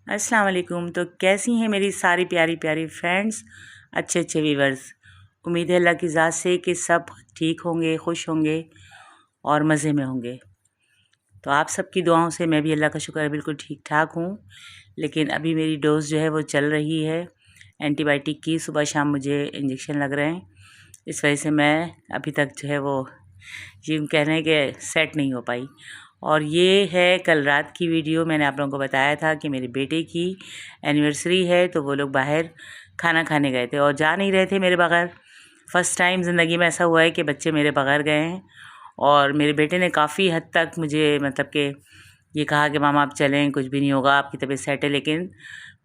अस्सलाम वालेकुम। तो कैसी हैं मेरी सारी प्यारी प्यारी फ्रेंड्स, अच्छे अच्छे व्यूवर्स। उम्मीद है अल्लाह की ज़ात से कि सब ठीक होंगे, खुश होंगे और मज़े में होंगे। तो आप सबकी दुआओं से मैं भी अल्लाह का शुक्र है बिल्कुल ठीक ठाक हूँ। लेकिन अभी मेरी डोज़ जो है वो चल रही है एंटीबायोटिक की। सुबह शाम मुझे इंजेक्शन लग रहे हैं, इस वजह से मैं अभी तक जो है वो यूँ कह रहे हैं कि सेट नहीं हो पाई। और ये है कल रात की वीडियो। मैंने आप लोगों को बताया था कि मेरे बेटे की एनिवर्सरी है, तो वो लोग बाहर खाना खाने गए थे और जा नहीं रहे थे मेरे बगैर। फ़र्स्ट टाइम ज़िंदगी में ऐसा हुआ है कि बच्चे मेरे बगैर गए हैं। और मेरे बेटे ने काफ़ी हद तक मुझे मतलब कि ये कहा कि मामा आप चलें, कुछ भी नहीं होगा, आपकी तबीयत सेट है। लेकिन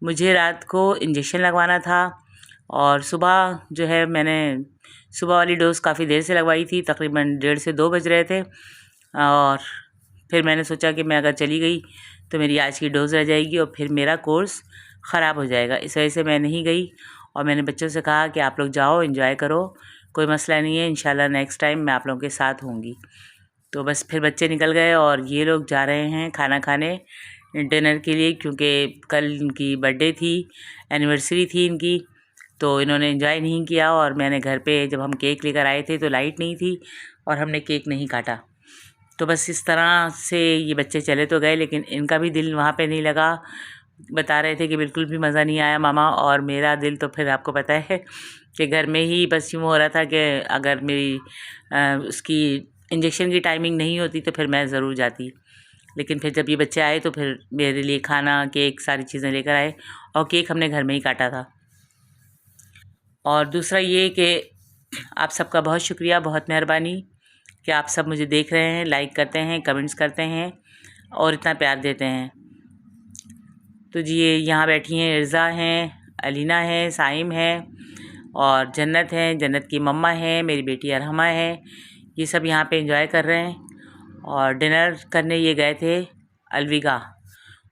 मुझे रात को इंजेक्शन लगवाना था और सुबह जो है मैंने सुबह वाली डोज़ काफ़ी देर से लगवाई थी, तकरीबन 1:30 से 2 बज रहे थे। और फिर मैंने सोचा कि मैं अगर चली गई तो मेरी आज की डोज़ रह जाएगी और फिर मेरा कोर्स ख़राब हो जाएगा। इस वजह से मैं नहीं गई और मैंने बच्चों से कहा कि आप लोग जाओ, एंजॉय करो, कोई मसला नहीं है, इंशाल्लाह नेक्स्ट टाइम मैं आप लोगों के साथ होंगी। तो बस फिर बच्चे निकल गए और ये लोग जा रहे हैं खाना खाने डिनर के लिए, क्योंकि कल इनकी बर्थडे थी, एनिवर्सरी थी इनकी। तो इन्होंने एंजॉय नहीं किया और मैंने घर पे जब हम केक लेकर आए थे तो लाइट नहीं थी और हमने केक नहीं काटा। तो बस इस तरह से ये बच्चे चले तो गए, लेकिन इनका भी दिल वहाँ पे नहीं लगा। बता रहे थे कि बिल्कुल भी मज़ा नहीं आया मामा। और मेरा दिल तो फिर आपको पता है कि घर में ही बस यूँ हो रहा था कि अगर मेरी उसकी इंजेक्शन की टाइमिंग नहीं होती तो फिर मैं ज़रूर जाती। लेकिन फिर जब ये बच्चे आए तो फिर मेरे लिए खाना, केक, सारी चीज़ें लेकर आए और केक हमने घर में ही काटा था। और दूसरा ये कि आप सबका बहुत शुक्रिया, बहुत मेहरबानी कि आप सब मुझे देख रहे हैं, लाइक करते हैं, कमेंट्स करते हैं और इतना प्यार देते हैं। तो जी ये यहाँ बैठी हैं, इर्ज़ा हैं, अलीना है, साइम है और जन्नत है, जन्नत की मम्मा है, मेरी बेटी अरहमा है। ये सब यहाँ पे एंजॉय कर रहे हैं। और डिनर करने ये गए थे अलविगा,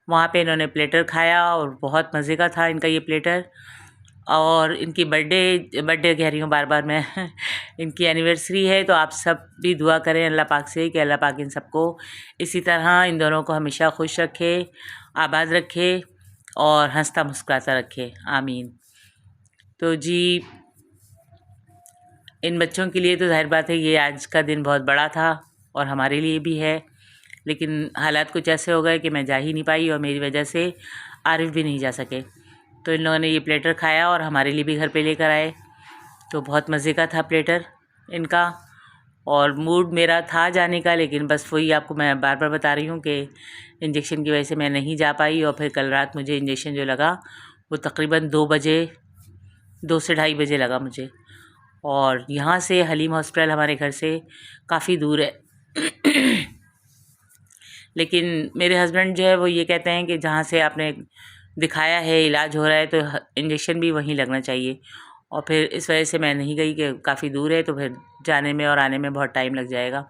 वहाँ पे इन्होंने प्लेटर खाया और बहुत मज़े का था इनका ये प्लेटर। और इनकी बर्थडे कह रही हूँ बार बार मैं इनकी एनिवर्सरी है। तो आप सब भी दुआ करें अल्लाह पाक से कि अल्लाह पाक इन सबको इसी तरह, इन दोनों को हमेशा खुश रखे, आबाद रखे और हंसता मुस्कुराता रखे, आमीन। तो जी इन बच्चों के लिए तो जाहिर बात है ये आज का दिन बहुत बड़ा था और हमारे लिए भी है। लेकिन हालात कुछ ऐसे हो गए कि मैं जा ही नहीं पाई और मेरी वजह से आरिफ भी नहीं जा सके। तो इन लोगों ने ये प्लेटर खाया और हमारे लिए भी घर पे लेकर आए। तो बहुत मज़े का था प्लेटर इनका। और मूड मेरा था जाने का, लेकिन बस वही आपको मैं बार बार बता रही हूँ कि इंजेक्शन की वजह से मैं नहीं जा पाई। और फिर कल रात मुझे इंजेक्शन जो लगा वो तकरीबन 2 बजे, 2 से ढाई बजे लगा मुझे। और यहाँ से हलीम हॉस्पिटल हमारे घर से काफ़ी दूर है लेकिन मेरे हस्बैंड जो है वो ये कहते हैं कि जहाँ से आपने दिखाया है, इलाज हो रहा है, तो इंजेक्शन भी वहीं लगना चाहिए। और फिर इस वजह से मैं नहीं गई कि काफ़ी दूर है, तो फिर जाने में और आने में बहुत टाइम लग जाएगा।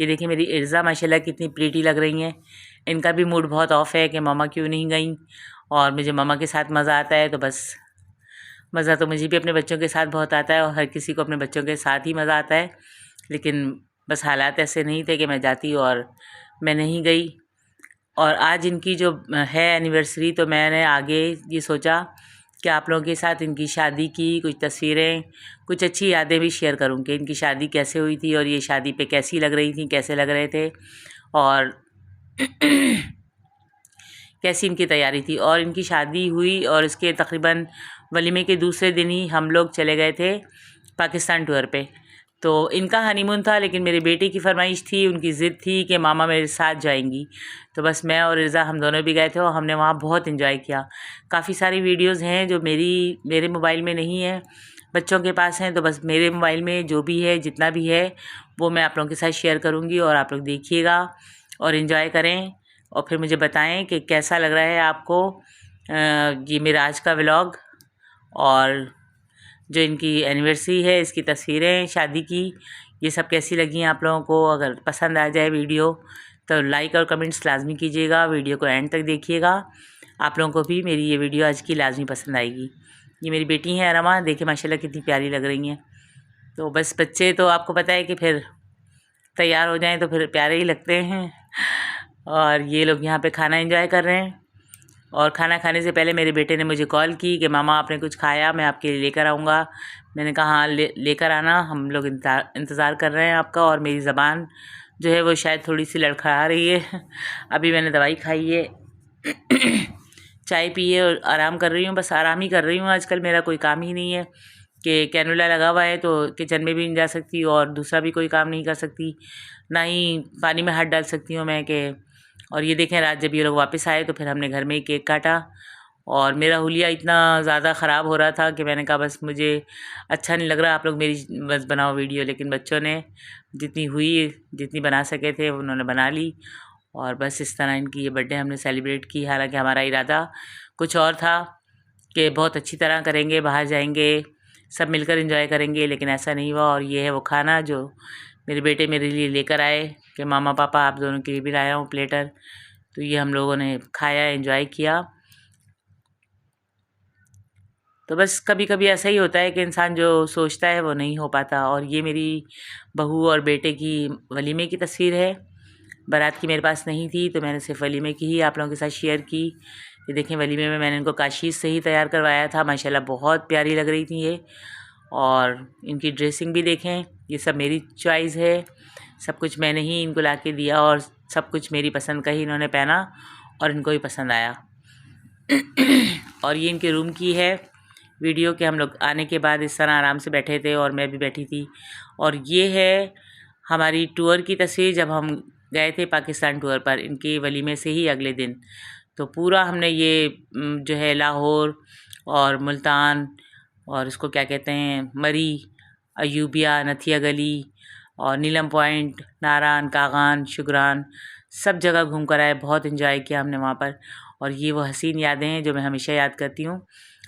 ये देखिए मेरी इर्ज़ा माशाल्लाह कितनी प्रीटी लग रही हैं। इनका भी मूड बहुत ऑफ है कि मम्मा क्यों नहीं गई। और मुझे मम्मा के साथ मज़ा आता है, तो बस मज़ा तो मुझे भी अपने बच्चों के साथ बहुत आता है और हर किसी को अपने बच्चों के साथ ही मज़ा आता है। लेकिन बस हालात ऐसे नहीं थे कि मैं जाती और मैं नहीं गई। और आज इनकी जो है एनिवर्सरी, तो मैंने आगे ये सोचा कि आप लोगों के साथ इनकी शादी की कुछ तस्वीरें, कुछ अच्छी यादें भी शेयर करूँ कि इनकी शादी कैसे हुई थी और ये शादी पे कैसी लग रही थी, कैसे लग रहे थे और कैसी इनकी तैयारी थी। और इनकी शादी हुई और इसके तकरीबन वलीमे के दूसरे दिन ही हम लोग चले गए थे पाकिस्तान टूर पे। तो इनका हनीमून था, लेकिन मेरे बेटे की फरमाइश थी, उनकी ज़िद थी कि मामा मेरे साथ जाएंगी। तो बस मैं और रिज़ा हम दोनों भी गए थे और हमने वहाँ बहुत इन्जॉय किया। काफ़ी सारी वीडियोज़ हैं जो मेरे मोबाइल में नहीं है, बच्चों के पास हैं। तो बस मेरे मोबाइल में जो भी है, जितना भी है, वो मैं आप लोगों के साथ शेयर करूँगी और आप लोग देखिएगा और इन्जॉय करें। और फिर मुझे बताएं कि कैसा लग रहा है आपको ये मेरा आज का व्लॉग। और जो इनकी एनिवर्सरी है, इसकी तस्वीरें शादी की, ये सब कैसी लगी आप लोगों को। अगर पसंद आ जाए वीडियो तो लाइक और कमेंट्स लाजमी कीजिएगा, वीडियो को एंड तक देखिएगा। आप लोगों को भी मेरी ये वीडियो आज की लाजमी पसंद आएगी। ये मेरी बेटी हैं अरमा, देखिए माशाल्लाह कितनी प्यारी लग रही हैं। तो बस बच्चे तो आपको पता है कि फिर तैयार हो जाएं तो फिर प्यारे ही लगते हैं। और ये लोग यहाँ पे खाना एंजॉय कर रहे हैं और खाना खाने से पहले मेरे बेटे ने मुझे कॉल की कि मामा आपने कुछ खाया, मैं आपके लिए लेकर आऊँगा। मैंने कहा हाँ लेकर आना, हम लोग इंतज़ार कर रहे हैं आपका। और मेरी ज़बान जो है वो शायद थोड़ी सी लड़खड़ा रही है। अभी मैंने दवाई खाई है, चाय पी है और आराम कर रही हूँ। बस आराम ही कर रही हूँ, आजकल मेरा कोई काम ही नहीं है कि कैनुला लगा हुआ है तो किचन में भी नहीं जा सकती और दूसरा भी कोई काम नहीं कर सकती, ना ही पानी में हाथ डाल सकती हूँ मैं कि। और ये देखें, रात जब ये लोग वापस आए तो फिर हमने घर में ही केक काटा। और मेरा हुलिया इतना ज़्यादा ख़राब हो रहा था कि मैंने कहा बस मुझे अच्छा नहीं लग रहा, आप लोग मेरी बस बनाओ वीडियो। लेकिन बच्चों ने जितनी बना सके थे उन्होंने बना ली। और बस इस तरह इनकी ये बर्थडे हमने सेलिब्रेट की। हालांकि हमारा इरादा कुछ और था कि बहुत अच्छी तरह करेंगे, बाहर जाएंगे, सब मिलकर एंजॉय करेंगे, लेकिन ऐसा नहीं हुआ। और ये है वो खाना जो मेरे बेटे मेरे लिए लेकर आए कि मामा पापा आप दोनों के लिए भी लाया हूँ प्लेटर। तो ये हम लोगों ने खाया, एंजॉय किया। तो बस कभी कभी ऐसा ही होता है कि इंसान जो सोचता है वो नहीं हो पाता। और ये मेरी बहू और बेटे की वलीमे की तस्वीर है। बारात की मेरे पास नहीं थी तो मैंने सिर्फ वलीमे की ही आप लोगों के साथ शेयर की। ये देखें, वलीमे में मैंने इनको काशीज़ से ही तैयार करवाया था, माशाल्लाह बहुत प्यारी लग रही थी ये। और इनकी ड्रेसिंग भी देखें, ये सब मेरी चॉइस है, सब कुछ मैंने ही इनको ला के दिया और सब कुछ मेरी पसंद का ही इन्होंने पहना और इनको भी पसंद आया। और ये इनके रूम की है वीडियो कि हम लोग आने के बाद इस तरह आराम से बैठे थे और मैं भी बैठी थी। और ये है हमारी टूर की तस्वीर जब हम गए थे पाकिस्तान टूर पर, इनके वलीमे से ही अगले दिन। तो पूरा हमने ये जो है लाहौर और मुल्तान और इसको क्या कहते हैं, मरी, अयूबिया, नथिया गली और नीलम पॉइंट, नारान, कागान, शुगरान, सब जगह घूम कर आए। बहुत इन्जॉय किया हमने वहाँ पर। और ये वो हसीन यादें हैं जो मैं हमेशा याद करती हूँ।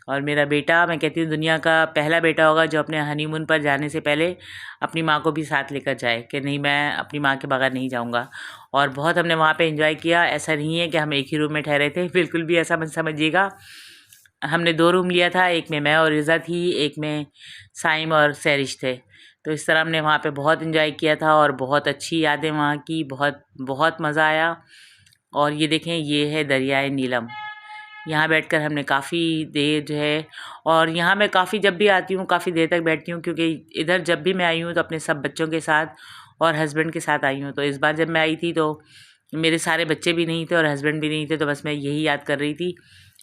और मेरा बेटा, मैं कहती हूँ दुनिया का पहला बेटा होगा जो अपने हनीमून पर जाने से पहले अपनी माँ को भी साथ लेकर जाए कि नहीं मैं अपनी माँ के बगैर नहीं जाऊँगा। और बहुत हमने वहाँ पे एंजॉय किया। ऐसा नहीं है कि हम एक ही रूम में ठहरे थे, बिल्कुल भी ऐसा मत समझिएगा। हमने 2 रूम लिया था, एक में मैं और रिज़ा थी, एक में साइम और सैरिश थे। तो इस तरह हमने वहाँ पे बहुत एंजॉय किया था और बहुत अच्छी यादें वहाँ की, बहुत बहुत मज़ा आया। और ये देखें, ये है दरियाए नीलम। यहाँ बैठकर हमने काफ़ी देर जो है, और यहाँ मैं काफ़ी जब भी आती हूँ काफ़ी देर तक बैठती हूँ क्योंकि इधर जब भी मैं आई हूँ तो अपने सब बच्चों के साथ और हस्बैंड के साथ आई हूँ। तो इस बार जब मैं आई थी तो मेरे सारे बच्चे भी नहीं थे और हस्बैंड भी नहीं थे। तो बस मैं यही याद कर रही थी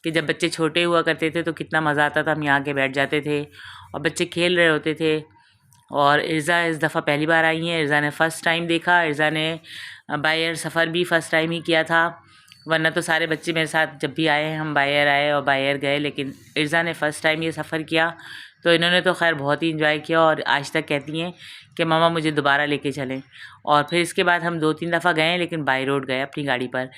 कि जब बच्चे छोटे हुआ करते थे तो कितना मज़ा आता था, हम यहाँ के बैठ जाते थे और बच्चे खेल रहे होते थे। और इर्ज़ा इस दफ़ा पहली बार आई हैं। इर्ज़ा ने फ़र्स्ट टाइम देखा। इर्ज़ा ने बाय एयर सफ़र भी फ़र्स्ट टाइम ही किया था, वरना तो सारे बच्चे मेरे साथ जब भी आए हैं हम बाय एयर आए और बाय एयर गए, लेकिन इर्ज़ा ने फ़र्स्ट टाइम ये सफ़र किया। तो इन्होंने तो खैर बहुत ही इंजॉय किया और आज तक कहती हैं कि मामा मुझे दोबारा लेके चलें। और फिर इसके बाद हम 2-3 दफ़ा गए, लेकिन बाई रोड गए अपनी गाड़ी पर।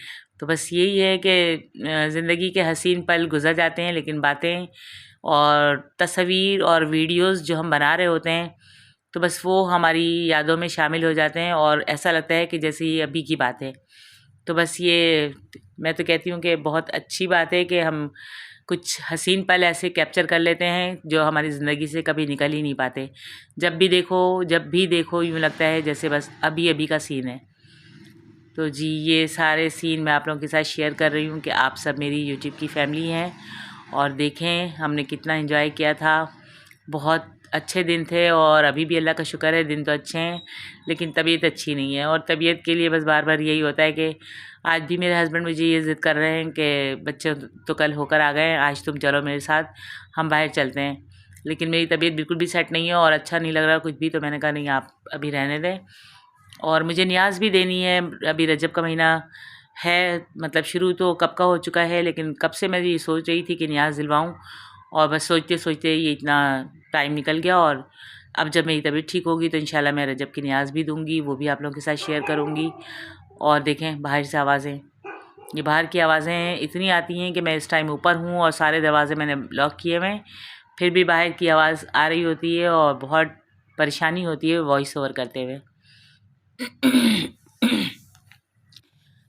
तो बस यही है कि ज़िंदगी के हसीन पल गुजर जाते हैं, लेकिन बातें और तस्वीर और वीडियोज़ जो हम बना रहे होते हैं तो बस वो हमारी यादों में शामिल हो जाते हैं और ऐसा लगता है कि जैसे ये अभी की बात है। तो बस ये मैं तो कहती हूँ कि बहुत अच्छी बात है कि हम कुछ हसीन पल ऐसे कैप्चर कर लेते हैं जो हमारी ज़िंदगी से कभी निकल ही नहीं पाते। जब भी देखो यूँ लगता है जैसे बस अभी अभी का सीन है। तो जी, ये सारे सीन मैं आप लोगों के साथ शेयर कर रही हूँ कि आप सब मेरी यूट्यूब की फैमिली हैं और देखें हमने कितना एंजॉय किया था। बहुत अच्छे दिन थे और अभी भी अल्लाह का शुक्र है दिन तो अच्छे हैं, लेकिन तबीयत अच्छी नहीं है। और तबीयत के लिए बस बार बार यही होता है कि आज भी मेरे हस्बैंड मुझे ये ज़िद कर रहे हैं कि बच्चे तो कल होकर आ गए हैं, आज तुम चलो मेरे साथ, हम बाहर चलते हैं। लेकिन मेरी तबीयत बिल्कुल भी सेट नहीं है और अच्छा नहीं लग रहा कुछ भी। तो मैंने कहा नहीं, आप अभी रहने दें। और मुझे न्याज़ भी देनी है, अभी रजब का महीना है, मतलब शुरू तो कब का हो चुका है, लेकिन कब से मैं ये सोच रही थी कि न्याज़ दिलवाऊँ और बस सोचते सोचते ये इतना टाइम निकल गया। और अब जब मेरी तबीयत ठीक होगी तो इंशाल्लाह मैं रजब की न्याज़ भी दूँगी, वो भी आप लोगों के साथ शेयर करूँगी। और देखें बाहर से आवाज़ें, ये बाहर की आवाज़ें इतनी आती हैं कि मैं इस टाइम ऊपर हूँ और सारे दरवाज़े मैंने लॉक किए हुए हैं, फिर भी बाहर की आवाज़ आ रही होती है और बहुत परेशानी होती है वॉइस ओवर करते हुए।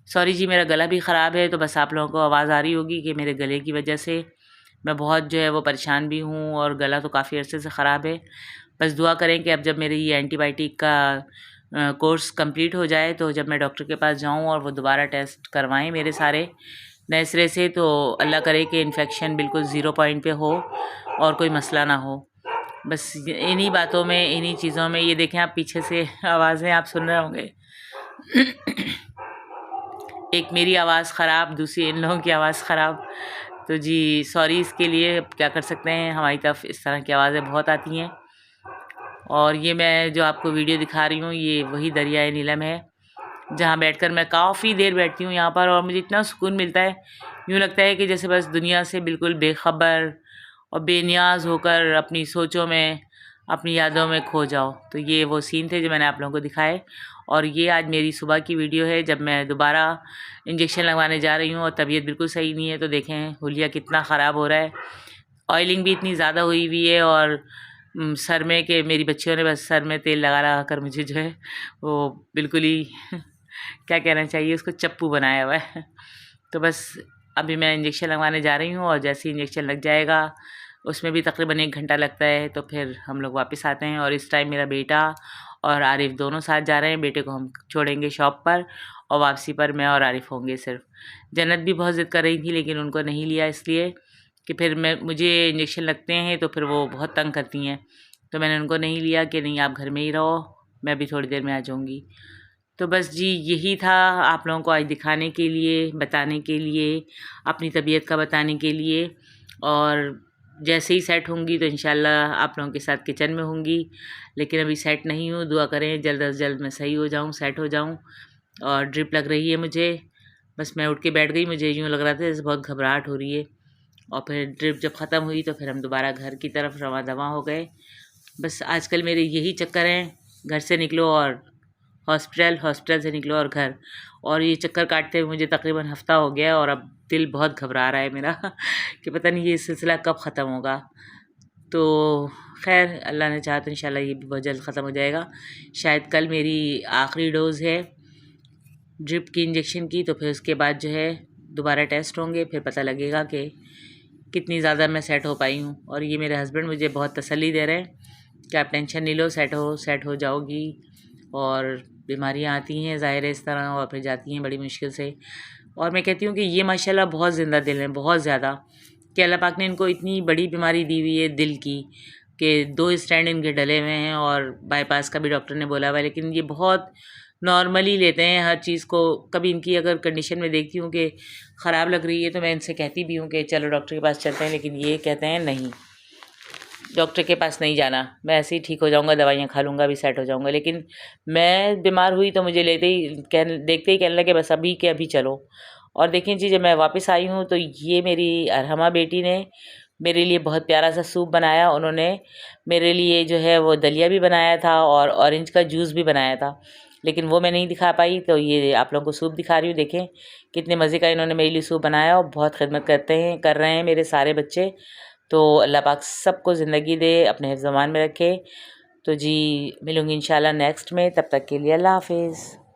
सॉरी जी, मेरा गला भी ख़राब है, तो बस आप लोगों को आवाज़ आ रही होगी कि मेरे गले की वजह से मैं बहुत जो है वो परेशान भी हूँ और गला तो काफ़ी अरसे से ख़राब है। बस दुआ करें कि अब जब मेरी ये एंटीबायोटिक का कोर्स कंप्लीट हो जाए तो जब मैं डॉक्टर के पास जाऊँ और वो दोबारा टेस्ट करवाएं मेरे सारे, नए सिरे से, तो अल्लाह करे कि इन्फेक्शन बिल्कुल ज़ीरो पॉइंट पे हो और कोई मसला ना हो। बस इन्हीं बातों में, इन्हीं चीज़ों में, ये देखें आप पीछे से आवाज़ें आप सुन रहे होंगे। एक मेरी आवाज़ ख़राब, दूसरी इन लोगों की आवाज़ ख़राब। तो जी सॉरी इसके लिए, क्या कर सकते हैं, हमारी तरफ इस तरह की आवाज़ें बहुत आती हैं। और ये मैं जो आपको वीडियो दिखा रही हूँ, ये वही दरियाए नीलम है जहाँ बैठकर मैं काफ़ी देर बैठती हूँ यहाँ पर, और मुझे इतना सुकून मिलता है, यूँ लगता है कि जैसे बस दुनिया से बिल्कुल बेखबर और बेनियाज होकर अपनी सोचों में, अपनी यादों में खो जाओ। तो ये वो सीन थे जो मैंने आप लोगों को दिखाए। और ये आज मेरी सुबह की वीडियो है जब मैं दोबारा इंजेक्शन लगवाने जा रही हूँ और तबीयत बिल्कुल सही नहीं है। तो देखें हुलिया कितना ख़राब हो रहा है, ऑयलिंग भी इतनी ज़्यादा हुई हुई है, और सर में के मेरी बच्चियों ने बस सर में तेल लगा लगा कर मुझे जो है वो बिल्कुल ही क्या कहना चाहिए उसको, चप्पू बनाया हुआ है। तो बस अभी मैं इंजेक्शन लगवाने जा रही हूँ, और जैसे ही इंजेक्शन लग जाएगा, उसमें भी तकरीबन 1 घंटा लगता है, तो फिर हम लोग वापस आते हैं। और इस टाइम मेरा बेटा और आरिफ दोनों साथ जा रहे हैं। बेटे को हम छोड़ेंगे शॉप पर, और वापसी पर मैं और आरिफ होंगे सिर्फ। जन्नत भी बहुत ज़िद कर रही थी, लेकिन उनको नहीं लिया इसलिए कि फिर मुझे इंजेक्शन लगते हैं तो फिर वो बहुत तंग करती हैं। तो मैंने उनको नहीं लिया कि नहीं आप घर में ही रहो, मैं भी थोड़ी देर में आ जाऊँगी। तो बस जी यही था आप लोगों को आज दिखाने के लिए, बताने के लिए, अपनी तबीयत का बताने के लिए। और जैसे ही सेट होंगी तो इंशाल्लाह आप लोगों के साथ किचन में होंगी। लेकिन अभी सेट नहीं हूँ, दुआ करें जल्द अज जल्द मैं सही हो जाऊँ, सेट हो जाऊँ। और ड्रिप लग रही है मुझे, बस मैं उठ के बैठ गई, मुझे यूँ लग रहा था जैसे बहुत घबराहट हो रही है। और फिर ड्रिप जब ख़त्म हुई तो फिर हम दोबारा घर की तरफ रवां दवां हो गए। बस आजकल मेरे यही चक्कर हैं, घर से निकलो और हॉस्पिटल, हॉस्पिटल से निकलो और घर। और ये चक्कर काटते हुए मुझे तकरीबन हफ़्ता हो गया, और अब दिल बहुत घबरा रहा है मेरा कि पता नहीं ये सिलसिला कब ख़त्म होगा। तो खैर अल्लाह ने चाहा तो इंशाल्लाह ये भी बहुत जल्द ख़त्म हो जाएगा। शायद कल मेरी आखिरी डोज़ है ड्रिप की इंजेक्शन की, तो फिर उसके बाद जो है दोबारा टेस्ट होंगे, फिर पता लगेगा कि कितनी ज़्यादा मैं सेट हो पाई हूँ। और ये मेरे हस्बैंड मुझे बहुत तसल्ली दे रहे हैं कि आप टेंशन नहीं लो, सेट हो जाओगी। और बीमारियाँ आती हैं ज़ाहिर है इस तरह, और फिर जाती हैं बड़ी मुश्किल से। और मैं कहती हूँ कि ये माशाल्लाह बहुत ज़िंदा दिल हैं, बहुत ज़्यादा, कि अल्लाह पाक ने इनको इतनी बड़ी बीमारी दी हुई है दिल की, कि 2 स्टैंड इनके डले हुए हैं, और बाईपास का भी डॉक्टर ने बोला हुआ है। लेकिन ये बहुत नॉर्मली लेते हैं हर चीज़ को। कभी इनकी अगर कंडीशन में देखती हूँ कि ख़राब लग रही है तो मैं इनसे कहती भी हूँ कि चलो डॉक्टर के पास चलते हैं, लेकिन ये कहते हैं नहीं, डॉक्टर के पास नहीं जाना, मैं ऐसे ही ठीक हो जाऊँगा, दवाइयाँ खा लूँगा, अभी सेट हो जाऊँगा। लेकिन मैं बीमार हुई तो मुझे देखते ही कहने लगे बस अभी के अभी चलो। और देखें जी जब मैं वापस आई हूँ तो ये मेरी अरहमा बेटी ने मेरे लिए बहुत प्यारा सा सूप बनाया। उन्होंने मेरे लिए जो है वो दलिया भी बनाया था और ऑरेंज का जूस भी बनाया था, लेकिन वो मैं नहीं दिखा पाई। तो ये आप लोगों को सूप दिखा रही हूँ। देखें कितने मज़े का इन्होंने मेरे लिए सूप बनाया, और बहुत खिदमत कर रहे हैं मेरे सारे बच्चे। तो अल्लाह पाक सबको ज़िंदगी दे, अपने हिफ्ज़-ओ-मान में रखे। तो जी मिलूँगी इंशाल्लाह नेक्स्ट में, तब तक के लिए अल्लाह हाफ़िज़।